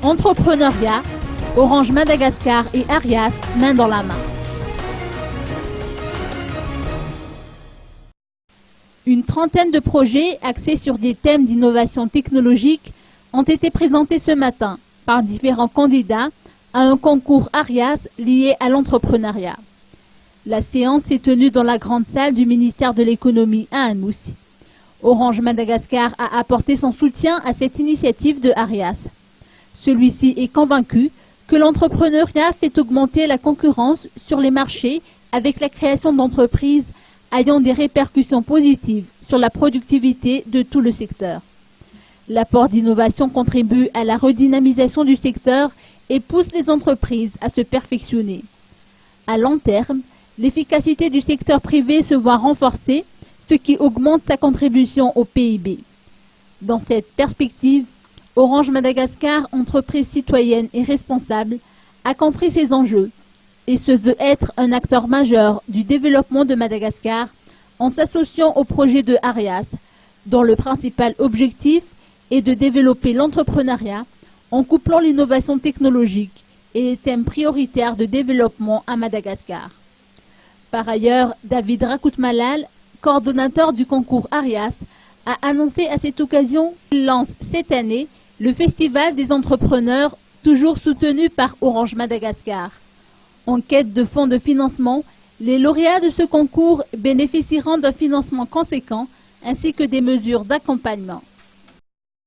Entrepreneuriat, Orange Madagascar et Arias, main dans la main. Une trentaine de projets axés sur des thèmes d'innovation technologique ont été présentés ce matin par différents candidats à un concours Arias lié à l'entrepreneuriat. La séance s'est tenue dans la grande salle du ministère de l'économie à Anoussi. Orange Madagascar a apporté son soutien à cette initiative de Arias. Celui-ci est convaincu que l'entrepreneuriat fait augmenter la concurrence sur les marchés avec la création d'entreprises ayant des répercussions positives sur la productivité de tout le secteur. L'apport d'innovation contribue à la redynamisation du secteur et pousse les entreprises à se perfectionner. À long terme, l'efficacité du secteur privé se voit renforcée, ce qui augmente sa contribution au PIB. Dans cette perspective, Orange Madagascar, entreprise citoyenne et responsable, a compris ces enjeux et se veut être un acteur majeur du développement de Madagascar en s'associant au projet de Arias, dont le principal objectif est de développer l'entrepreneuriat en couplant l'innovation technologique et les thèmes prioritaires de développement à Madagascar. Par ailleurs, David Rakoutmalal, coordonnateur du concours Arias, a annoncé à cette occasion qu'il lance cette année le Festival des entrepreneurs, toujours soutenu par Orange Madagascar. En quête de fonds de financement, les lauréats de ce concours bénéficieront d'un financement conséquent ainsi que des mesures d'accompagnement.